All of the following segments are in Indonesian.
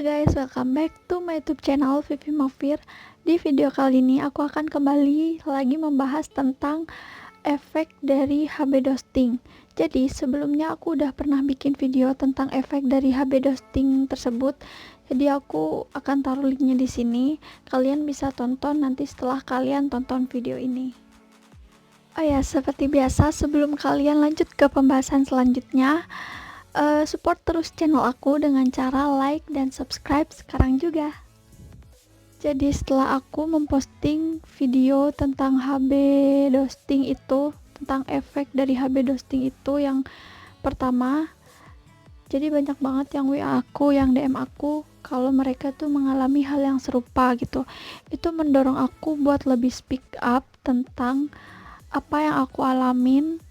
Halo guys, welcome back to my YouTube channel Vivi Mafir. Di video kali ini aku akan kembali lagi membahas tentang efek dari HB Dosting. Jadi sebelumnya aku udah pernah bikin video tentang efek dari HB Dosting tersebut. Jadi aku akan taruh linknya di sini. Kalian bisa tonton nanti setelah kalian tonton video ini. Oh ya, seperti biasa sebelum kalian lanjut ke pembahasan selanjutnya, support terus channel aku dengan cara like dan subscribe sekarang juga. Jadi setelah aku memposting video tentang HB Dosting itu, tentang efek dari HB Dosting itu yang pertama, jadi banyak banget yang WA aku, yang DM aku kalau mereka tuh mengalami hal yang serupa gitu. Itu mendorong aku buat lebih speak up tentang apa yang aku alamin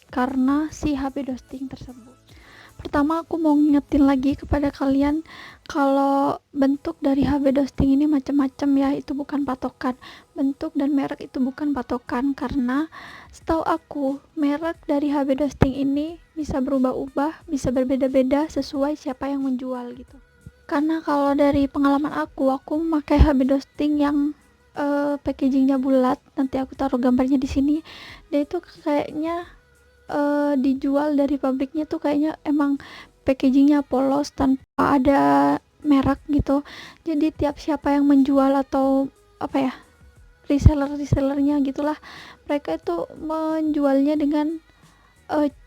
karena si HB Dosting tersebut. Pertama aku mau ngingetin lagi kepada kalian kalau bentuk dari HB Dosting ini macam-macam ya, itu bukan patokan. Bentuk dan merek itu bukan patokan, karena setahu aku merek dari HB Dosting ini bisa berubah-ubah, bisa berbeda-beda sesuai siapa yang menjual gitu. Karena kalau dari pengalaman aku memakai HB Dosting yang packagingnya bulat, nanti aku taruh gambarnya di sini. Dia itu kayaknya dijual dari pabriknya tuh kayaknya emang packagingnya polos tanpa ada merek gitu. Jadi tiap siapa yang menjual atau apa ya, resellernya gitulah, mereka itu menjualnya dengan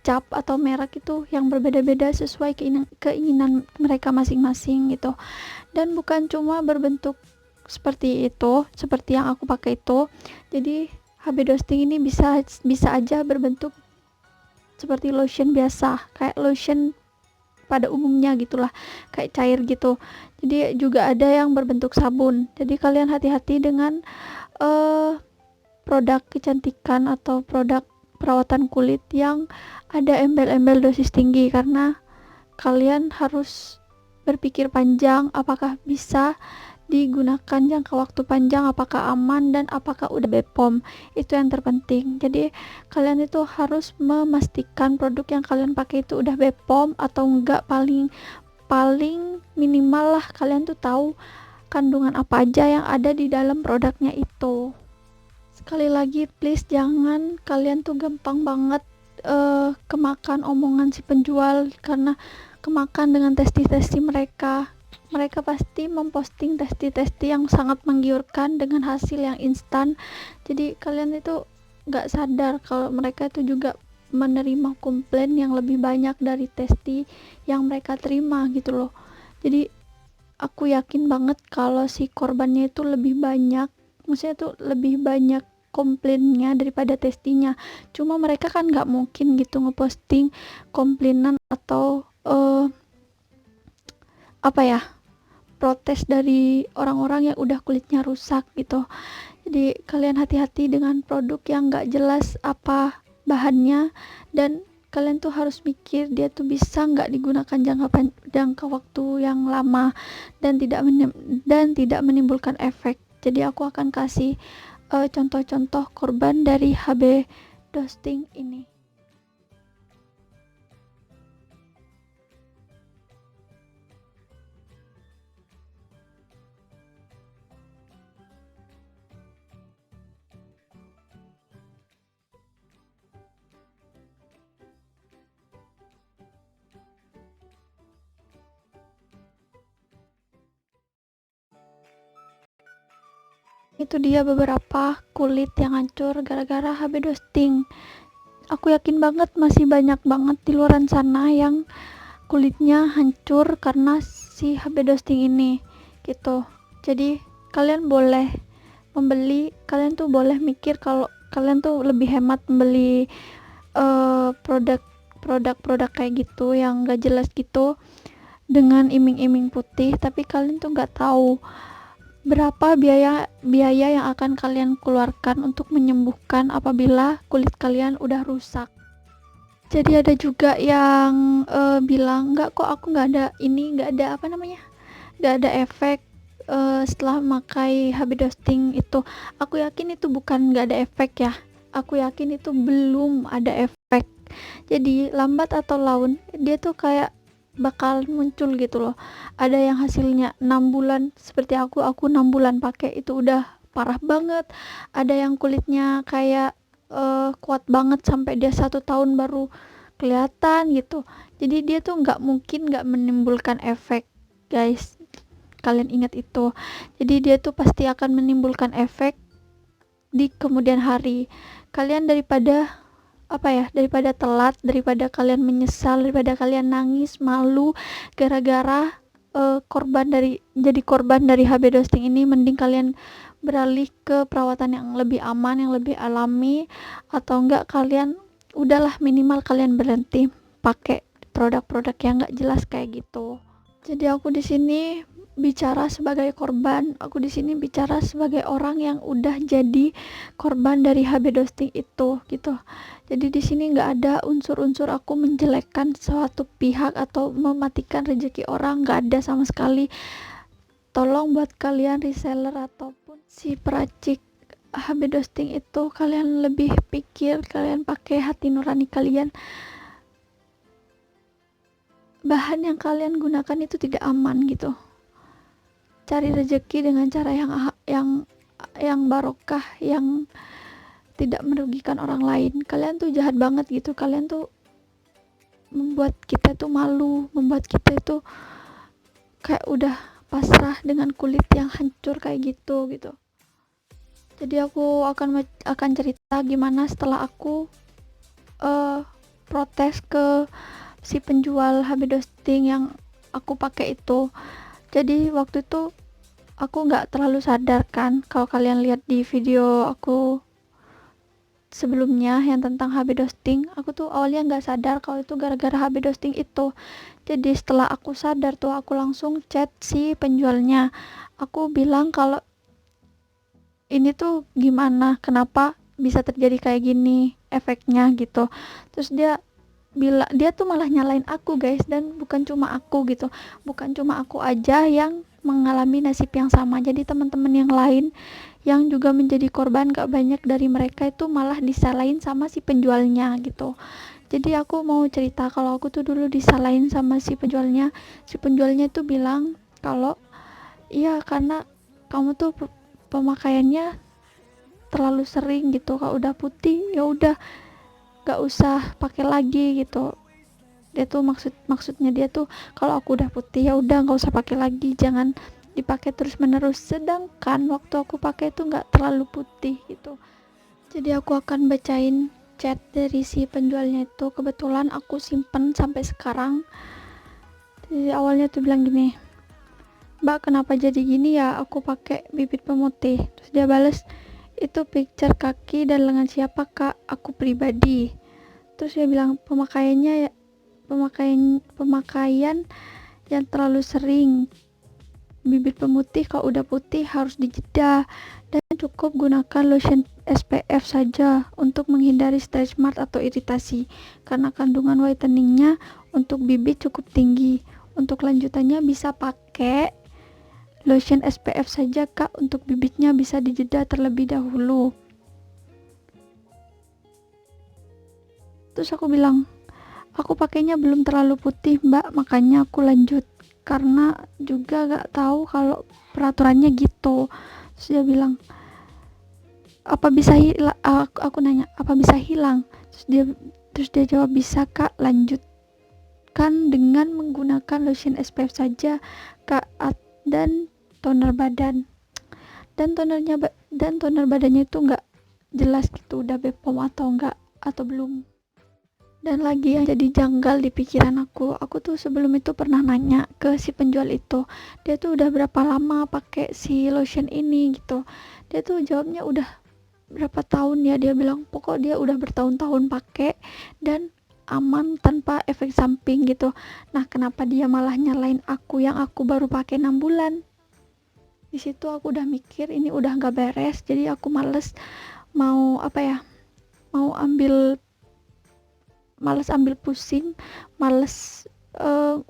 cap atau merek itu yang berbeda-beda sesuai keinginan mereka masing-masing gitu. Dan bukan cuma berbentuk seperti itu, seperti yang aku pakai itu. Jadi HB Dosting ini bisa aja berbentuk seperti lotion biasa, kayak lotion pada umumnya gitulah, kayak cair gitu. Jadi juga ada yang berbentuk sabun. Jadi kalian hati-hati dengan produk kecantikan atau produk perawatan kulit yang ada embel-embel dosis tinggi, karena kalian harus berpikir panjang apakah bisa digunakan jangka waktu panjang, apakah aman, dan apakah udah BPOM. Itu yang terpenting. Jadi kalian itu harus memastikan produk yang kalian pakai itu udah BPOM atau enggak, paling minimal lah kalian tuh tahu kandungan apa aja yang ada di dalam produknya itu. Sekali lagi please, jangan kalian tuh gampang banget kemakan omongan si penjual, karena kemakan dengan testi mereka pasti memposting testi yang sangat menggiurkan dengan hasil yang instan. Jadi kalian itu gak sadar kalau mereka itu juga menerima komplain yang lebih banyak dari testi yang mereka terima gitu loh. Jadi aku yakin banget kalau si korbannya itu lebih banyak, maksudnya tuh lebih banyak komplainnya daripada testinya. Cuma mereka kan gak mungkin gitu ngeposting komplainan atau protes dari orang-orang yang udah kulitnya rusak gitu. Jadi kalian hati-hati dengan produk yang gak jelas apa bahannya, dan kalian tuh harus mikir dia tuh bisa nggak digunakan jangka waktu yang lama dan tidak menimbulkan efek. Jadi aku akan kasih contoh-contoh korban dari HB Dosting ini. Itu dia beberapa kulit yang hancur gara-gara HB Dosting. Aku yakin banget masih banyak banget di luar sana yang kulitnya hancur karena si HB Dosting ini gitu. Jadi kalian boleh kalian tuh boleh mikir kalau kalian tuh lebih hemat membeli produk kayak gitu yang gak jelas gitu dengan iming-iming putih, tapi kalian tuh gak tahu berapa biaya yang akan kalian keluarkan untuk menyembuhkan apabila kulit kalian udah rusak. Jadi ada juga yang bilang, enggak kok, aku nggak ada nggak ada efek setelah memakai HB Dosting itu. Aku yakin itu bukan nggak ada efek ya, aku yakin itu belum ada efek. Jadi lambat atau laun dia tuh kayak bakal muncul gitu loh. Ada yang hasilnya 6 bulan seperti aku 6 bulan pakai itu udah parah banget. Ada yang kulitnya kayak kuat banget sampai dia 1 tahun baru kelihatan gitu. Jadi dia tuh nggak mungkin nggak menimbulkan efek, guys. Kalian ingat itu. Jadi dia tuh pasti akan menimbulkan efek di kemudian hari. Kalian daripada telat, daripada kalian menyesal, daripada kalian nangis malu gara-gara jadi korban dari HB Dosting ini, mending kalian beralih ke perawatan yang lebih aman, yang lebih alami, atau enggak kalian udahlah minimal kalian berhenti pakai produk-produk yang enggak jelas kayak gitu. Jadi aku di sini bicara sebagai korban, aku di sini bicara sebagai orang yang udah jadi korban dari HB Dosting itu gitu. Jadi di sini nggak ada unsur-unsur aku menjelekkan suatu pihak atau mematikan rezeki orang, nggak ada sama sekali. Tolong buat kalian reseller ataupun si peracik HB Dosting itu, kalian lebih pikir, kalian pakai hati nurani kalian. Bahan yang kalian gunakan itu tidak aman gitu. Cari rezeki dengan cara yang barokah, yang tidak merugikan orang lain. Kalian tuh jahat banget gitu. Kalian tuh membuat kita tuh malu, membuat kita itu kayak udah pasrah dengan kulit yang hancur kayak gitu. Jadi aku akan cerita gimana setelah aku protes ke si penjual HB Dosting yang aku pakai itu. Jadi waktu itu aku nggak terlalu sadar kan, kalau kalian lihat di video aku sebelumnya yang tentang HB Dosting, aku tuh awalnya nggak sadar kalau itu gara-gara HB Dosting itu. Jadi setelah aku sadar tuh aku langsung chat si penjualnya. Aku bilang kalau ini tuh gimana, kenapa bisa terjadi kayak gini efeknya gitu. Terus dia tuh malah nyalain aku, guys, dan bukan cuma aku gitu, bukan cuma aku aja yang mengalami nasib yang sama. Jadi teman-teman yang lain yang juga menjadi korban, gak banyak dari mereka itu malah disalahin sama si penjualnya gitu. Jadi aku mau cerita kalau aku tuh dulu disalahin sama si penjualnya. Si penjualnya itu bilang kalau iya karena kamu tuh pemakaiannya terlalu sering gitu, kalau udah putih ya udah gak usah pakai lagi gitu. Dia tuh maksudnya dia tuh kalau aku udah putih ya udah gak usah pakai lagi, jangan dipakai terus menerus. Sedangkan waktu aku pakai itu gak terlalu putih gitu. Jadi aku akan bacain chat dari si penjualnya itu, kebetulan aku simpen sampai sekarang. Jadi awalnya tuh bilang gini, Mbak kenapa jadi gini ya, aku pakai bibit pemutih. Terus dia bales, itu picture kaki dan lengan siapa kak, aku pribadi. Terus dia bilang pemakaian yang terlalu sering, bibit pemutih kalau udah putih harus dijeda, dan cukup gunakan lotion SPF saja untuk menghindari stretch mark atau iritasi karena kandungan whiteningnya untuk bibit cukup tinggi. Untuk lanjutannya bisa pakai lotion SPF saja kak, untuk bibitnya bisa dijeda terlebih dahulu. Terus aku bilang, aku pakainya belum terlalu putih mbak, makanya aku lanjut karena juga gak tahu kalau peraturannya gitu. Terus dia bilang, apa bisa hilang? Aku nanya, apa bisa hilang? Terus dia jawab, bisa kak, lanjutkan dengan menggunakan lotion SPF saja kak, dan toner badan. Dan toner badannya itu nggak jelas gitu, udah BPOM atau enggak atau belum. Dan lagi yang jadi janggal di pikiran aku tuh sebelum itu pernah nanya ke si penjual itu, dia tuh udah berapa lama pakai si lotion ini gitu. Dia tuh jawabnya udah berapa tahun ya, dia bilang pokok dia udah bertahun-tahun pakai dan aman tanpa efek samping gitu. Nah kenapa dia malah nyalain aku yang aku baru pakai 6 bulan? Di situ aku udah mikir ini udah nggak beres, jadi aku males ambil pusing, males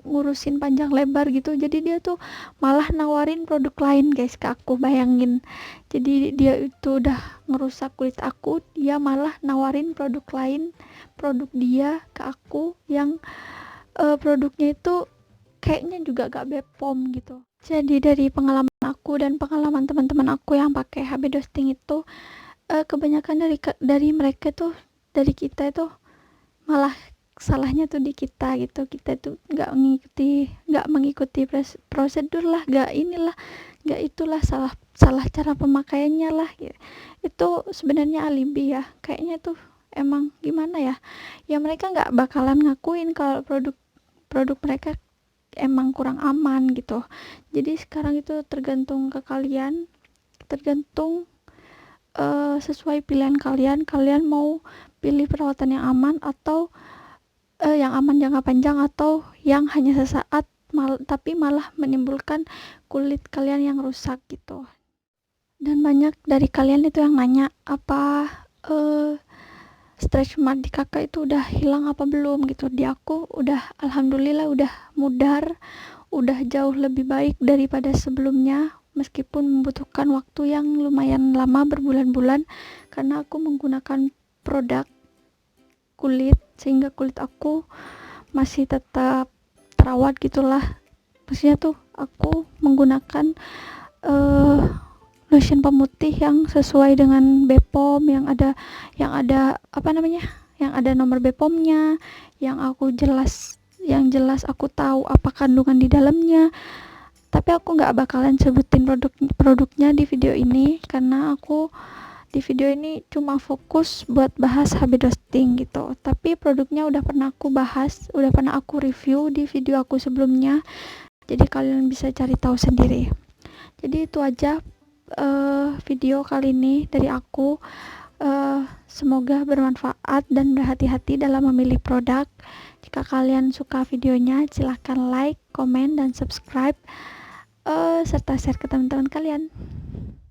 ngurusin panjang lebar gitu. Jadi dia tuh malah nawarin produk lain, guys, ke aku. Bayangin, jadi dia itu udah ngerusak kulit aku, dia malah nawarin produk lain, produk dia ke aku yang produknya itu kayaknya juga gak Bepom gitu. Jadi dari pengalaman aku dan pengalaman teman-teman aku yang pakai HB Dosting itu, kebanyakan dari mereka tuh, dari kita itu malah salahnya tuh di kita gitu. Kita tuh nggak mengikuti prosedur lah, nggak itulah, salah cara pemakaiannya lah gitu. Itu sebenarnya alibi ya, kayaknya tuh emang gimana ya, ya mereka nggak bakalan ngakuin kalau produk mereka emang kurang aman gitu. Jadi sekarang itu tergantung ke kalian, tergantung sesuai pilihan kalian mau pilih perawatan yang aman atau yang aman jangka panjang, atau yang hanya sesaat tapi malah menimbulkan kulit kalian yang rusak gitu. Dan banyak dari kalian itu yang nanya, apa stretch mark di kakak itu udah hilang apa belum gitu. Di aku udah, alhamdulillah udah mudar, udah jauh lebih baik daripada sebelumnya, meskipun membutuhkan waktu yang lumayan lama, berbulan-bulan, karena aku menggunakan produk kulit sehingga kulit aku masih tetap terawat gitulah. Maksudnya tuh aku menggunakan lotion pemutih yang sesuai dengan Bepom, yang ada apa namanya, yang ada nomor Bepomnya, yang jelas aku tahu apa kandungan di dalamnya. Tapi aku nggak bakalan sebutin produknya di video ini, karena aku di video ini cuma fokus buat bahas HB Dosting gitu. Tapi produknya udah pernah aku bahas, udah pernah aku review di video aku sebelumnya, jadi kalian bisa cari tahu sendiri. Jadi itu aja video kali ini dari aku. Semoga bermanfaat dan berhati-hati dalam memilih produk. Jika kalian suka videonya, silahkan like, komen, dan subscribe, serta share ke teman-teman kalian.